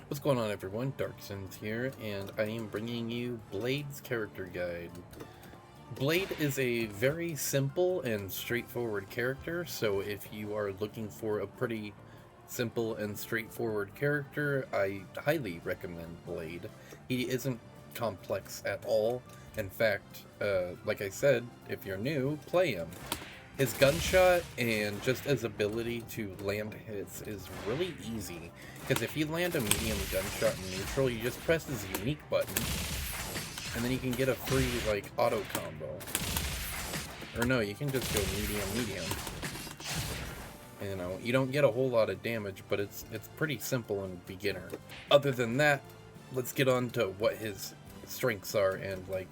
What's going on, everyone? DarkSins here, and I am bringing you Blade's character guide. Blade is a very simple and straightforward character, so if you are looking for a pretty simple and straightforward character, I highly recommend Blade. He isn't complex at all. In fact, like I said, if you're new, play him. His gunshot and just his ability to land hits is really easy, because if you land a medium gunshot in neutral, you just press his unique button, and then you can get a free, like, auto combo. Or no, you can just go medium. You know, you don't get a whole lot of damage, but it's pretty simple and beginner. Other than that, let's get on to what his strengths are and, like,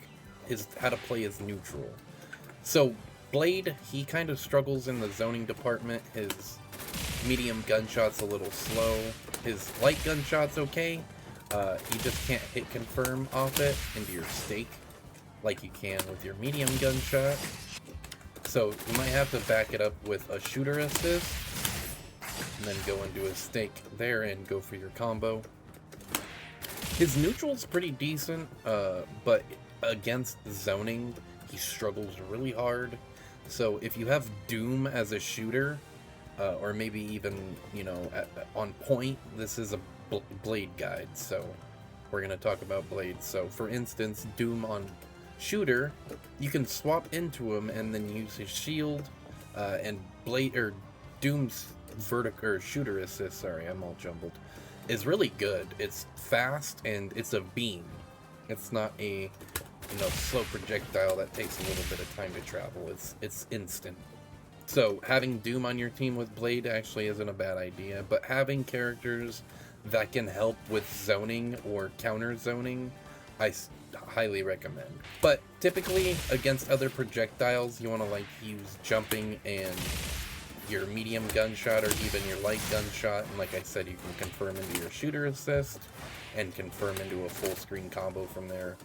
how to play his neutral. So, Blade, he kind of struggles in the zoning department. His medium gunshot's a little slow. His light gunshot's okay. He just can't hit confirm off it into your stake like you can with your medium gunshot. So you might have to back it up with a shooter assist and then go into a stake there and go for your combo. His neutral's pretty decent, but against zoning, he struggles really hard. So if you have Doom as a shooter, or maybe even, you know, on point, this is a Blade guide, so we're going to talk about Blade. So for instance, Doom on shooter, you can swap into him and then use his shield, and Doom's shooter assist, sorry, I'm all jumbled, is really good. It's fast and it's a beam. It's not a slow projectile that takes a little bit of time to travel. It's instant. So having Doom on your team with Blade actually isn't a bad idea, but having characters that can help with zoning or counter zoning, I highly recommend. But typically against other projectiles, you want to use jumping and your medium gunshot or even your light gunshot, and like I said, you can confirm into your shooter assist and confirm into a full screen combo from there.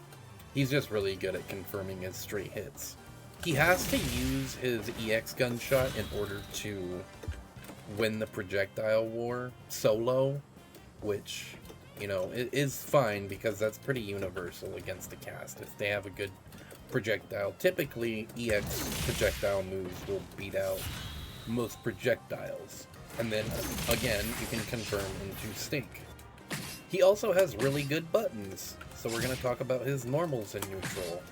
He's just really good at confirming his straight hits. He has to use his EX gunshot in order to win the projectile war solo, which, it is fine because that's pretty universal against the cast. If they have a good projectile, typically EX projectile moves will beat out most projectiles. And then, again, you can confirm into stake. He also has really good buttons, so we're going to talk about his normals in neutral.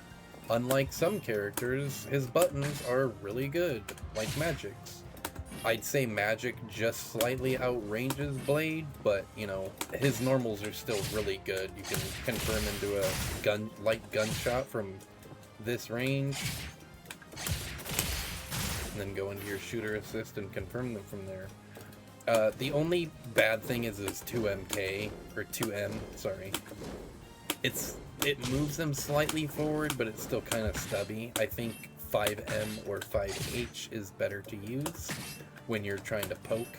Unlike some characters, his buttons are really good, like Magic's. I'd say Magic just slightly outranges Blade, but, his normals are still really good. You can confirm into a light gunshot from this range, and then go into your shooter assist and confirm them from there. The only bad thing is his 2MK, or 2M, sorry. It moves them slightly forward, but it's still kind of stubby. I think 5M or 5H is better to use when you're trying to poke.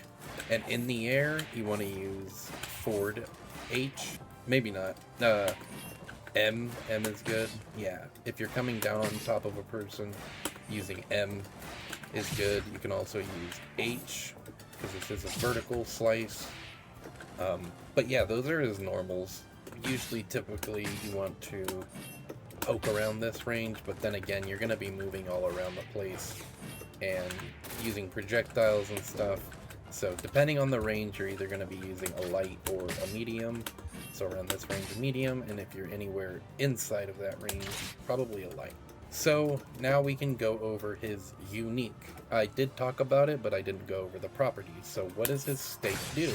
And in the air, you want to use forward H. Maybe not. M is good. Yeah, if you're coming down on top of a person, using M is good. You can also use H, because this is a vertical slice. But yeah, those are his normals. Typically, you want to poke around this range, but then again, you're going to be moving all around the place and using projectiles and stuff. So depending on the range, you're either going to be using a light or a medium. So around this range, a medium, and if you're anywhere inside of that range, probably a light. So now we can go over his unique. I did talk about it, but I didn't go over the properties. So what does his stake do?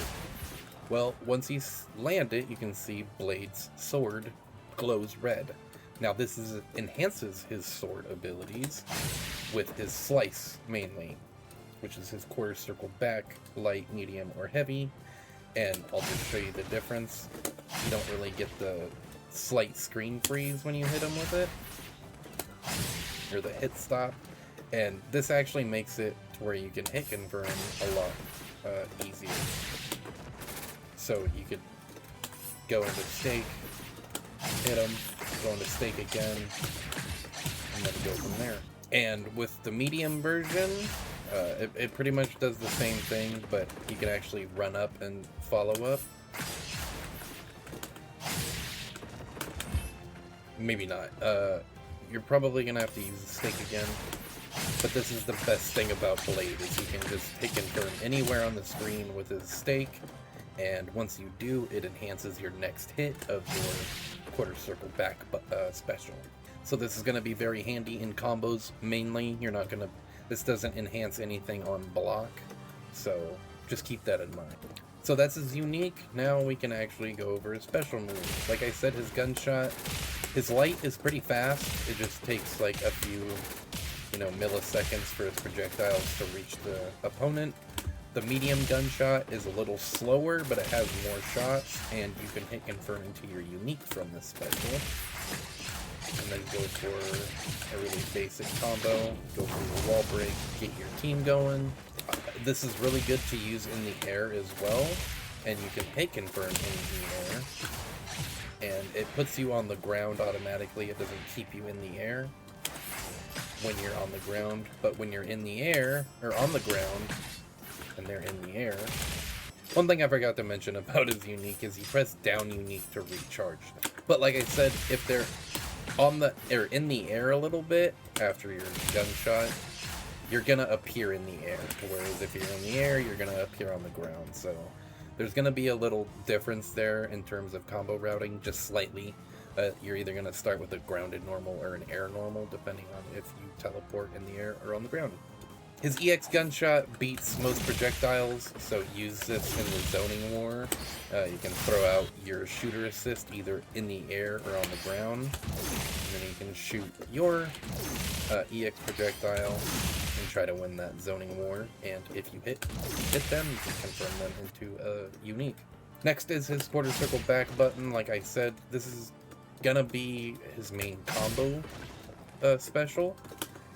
Well, once you land it, you can see Blade's sword glows red. Now this enhances his sword abilities with his slice mainly, which is his quarter circle back, light, medium, or heavy. And I'll just show you the difference. You don't really get the slight screen freeze when you hit him with it, or the hit stop. And this actually makes it to where you can hit confirm a lot easier. So you could go into stake, hit him, go into stake again, and then go from there. And with the medium version, it pretty much does the same thing, but you can actually run up and follow up. maybe not. You're probably gonna have to use the stake again. But this is the best thing about Blade, is you can just hit confirm anywhere on the screen with his stake, and once you do, it enhances your next hit of your quarter circle back special. So this is going to be very handy in combos mainly. This doesn't enhance anything on block, so just keep that in mind. So that's his unique. Now we can actually go over his special moves. Like I said, his gunshot, his light is pretty fast. It just takes like a few milliseconds for his projectiles to reach the opponent. The medium gunshot is a little slower, but it has more shots, and you can hit confirm into your unique from this special. And then go for a really basic combo, go for your wall break, get your team going. This is really good to use in the air as well, and you can hit confirm in the air. And it puts you on the ground automatically, it doesn't keep you in the air when you're on the ground, but when you're in the air, or on the ground, and they're in the air. One thing I forgot to mention about his unique is you press down unique to recharge them. But like I said, if they're in the air a little bit after your gunshot, you're gonna appear in the air. Whereas if you're in the air, you're gonna appear on the ground. So there's gonna be a little difference there in terms of combo routing, just slightly. You're either going to start with a grounded normal or an air normal, depending on if you teleport in the air or on the ground. His EX gunshot beats most projectiles, so use this in the zoning war. You can throw out your shooter assist either in the air or on the ground, and then you can shoot your EX projectile and try to win that zoning war. And if you hit them, you can confirm them into a unique. Next is his quarter circle back button. Like I said, this is gonna be his main combo special.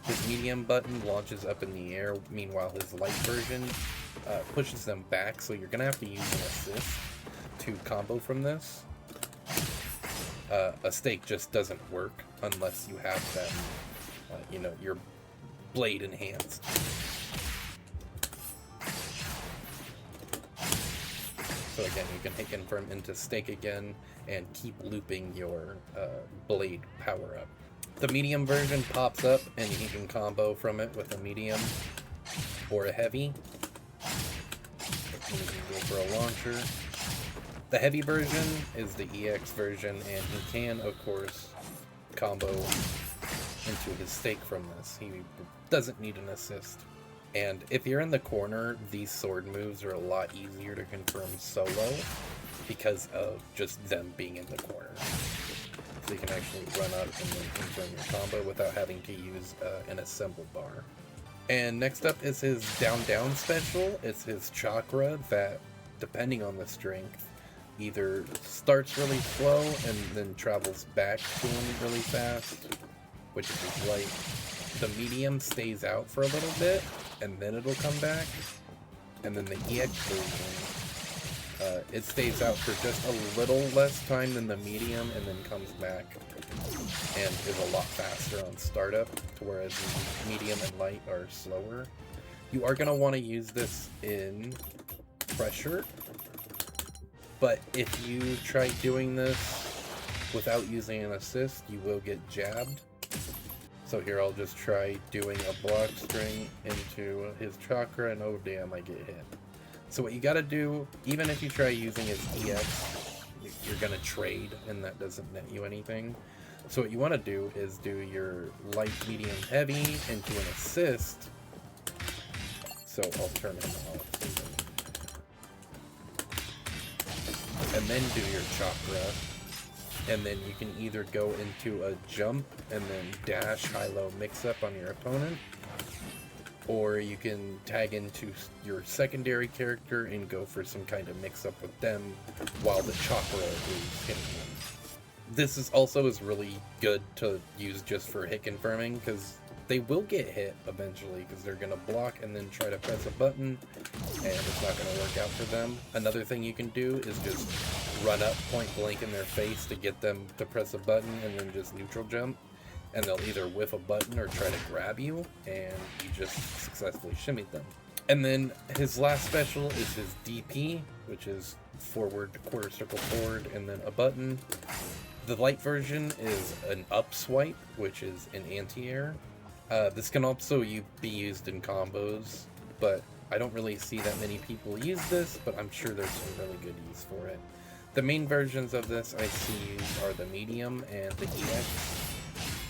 His medium button launches up in the air, meanwhile his light version pushes them back, so you're gonna have to use an assist to combo from this. A stake just doesn't work unless you have them, your blade enhanced. So again, you can hit confirm into stake again and keep looping your blade power up. The medium version pops up and you can combo from it with a medium or a heavy. And you can go for a launcher. The heavy version is the EX version, and he can, of course, combo into his stake from this. He doesn't need an assist. And if you're in the corner, these sword moves are a lot easier to confirm solo because of just them being in the corner. So you can actually run up and then confirm your combo without having to use an assemble bar. And next up is his down-down special. It's his chakra that, depending on the strength, either starts really slow and then travels back to him really fast, which is his light. The medium stays out for a little bit, and then it'll come back. And then the EX version, it stays out for just a little less time than the medium, and then comes back and is a lot faster on startup, whereas the medium and light are slower. You are going to want to use this in pressure, but if you try doing this without using an assist, you will get jabbed. So here I'll just try doing a block string into his chakra, and oh damn, I get hit. So what you gotta do, even if you try using his EX, you're gonna trade, and that doesn't net you anything. So what you wanna do is do your light, medium, heavy into an assist. So I'll turn him off. And then do your chakra. And then you can either go into a jump and then dash high-low mix-up on your opponent, or you can tag into your secondary character and go for some kind of mix-up with them while the chakra is hitting them. This is really good to use just for hit confirming, because they will get hit eventually, because they're going to block and then try to press a button, and it's not going to work out for them. Another thing you can do is just run up point blank in their face to get them to press a button, and then just neutral jump, and they'll either whiff a button or try to grab you, and you just successfully shimmied them. And then his last special is his DP, which is forward, quarter circle forward, and then a button. The light version is an up swipe, which is an anti-air. This can also be used in combos, but I don't really see that many people use this, but I'm sure there's some really good use for it. The main versions of this I see used are the medium and the EX,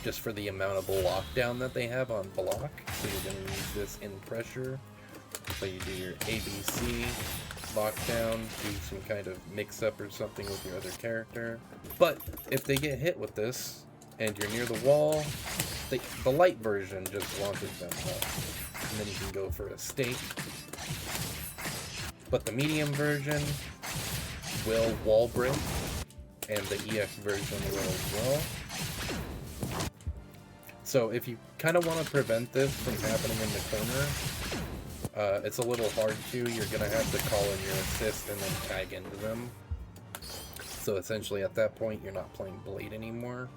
just for the amount of lockdown that they have on block. So you're going to use this in pressure. So you do your ABC, lockdown, do some kind of mix-up or something with your other character. But if they get hit with this, and you're near the wall, the light version just launches them up. And then you can go for a stake. But the medium version will wall break, and the EX version will as well. So if you kind of want to prevent this from happening in the corner, it's a little hard to. You're going to have to call in your assist and then tag into them. So essentially at that point, you're not playing Blade anymore.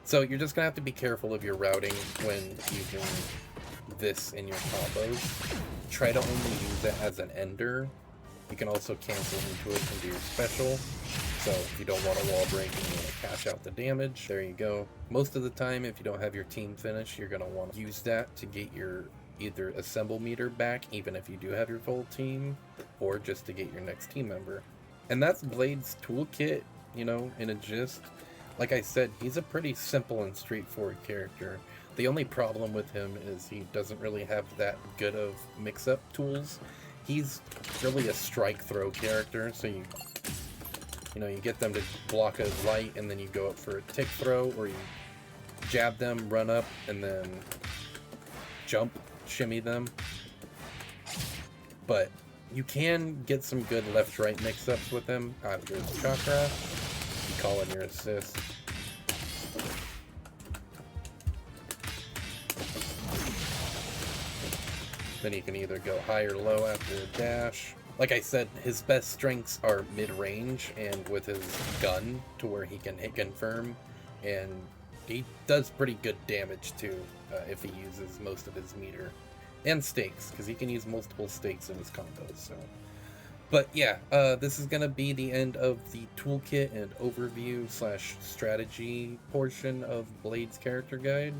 So you're just going to have to be careful of your routing when using this in your combos. Try to only use it as an ender. You can also cancel into it and do your special. So if you don't want a wall break and you want to cash out the damage, there you go. Most of the time, if you don't have your team finish, you're going to want to use that to get your either assemble meter back, even if you do have your full team, or just to get your next team member. And that's Blade's toolkit, you know, in a gist. Like I said, he's a pretty simple and straightforward character. The only problem with him is he doesn't really have that good of mix-up tools. He's really a strike throw character, so you get them to block a light, and then you go up for a tick throw, or you jab them, run up, and then jump, shimmy them. But you can get some good left-right mix-ups with him. After his chakra, you call in your assist. Then you can either go high or low after a dash. Like I said, his best strengths are mid-range and with his gun, to where he can hit confirm, and he does pretty good damage too if he uses most of his meter. And stakes, because he can use multiple stakes in his combos. So, but yeah, this is going to be the end of the toolkit and overview / strategy portion of Blade's character guide.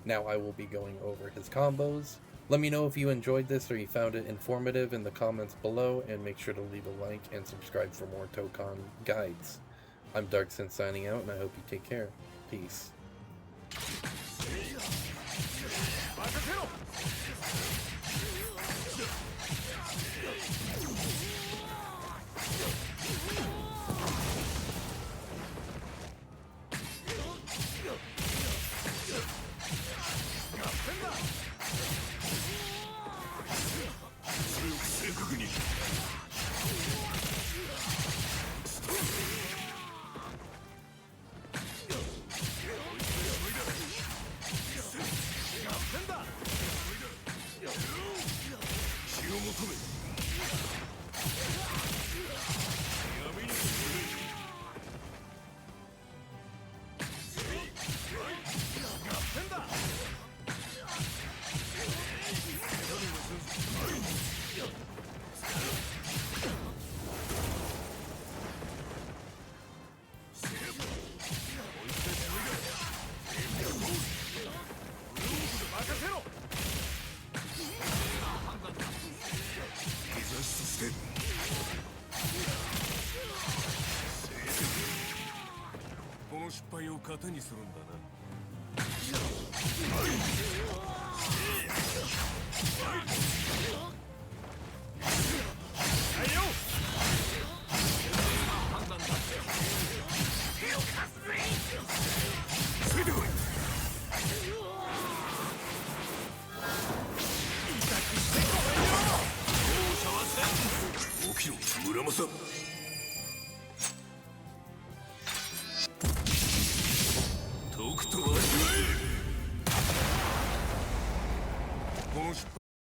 Now I will be going over his combos. Let me know if you enjoyed this or you found it informative in the comments below, and make sure to leave a like and subscribe for more Tokon guides. I'm Darkson signing out, and I hope you take care. Peace. Tokon,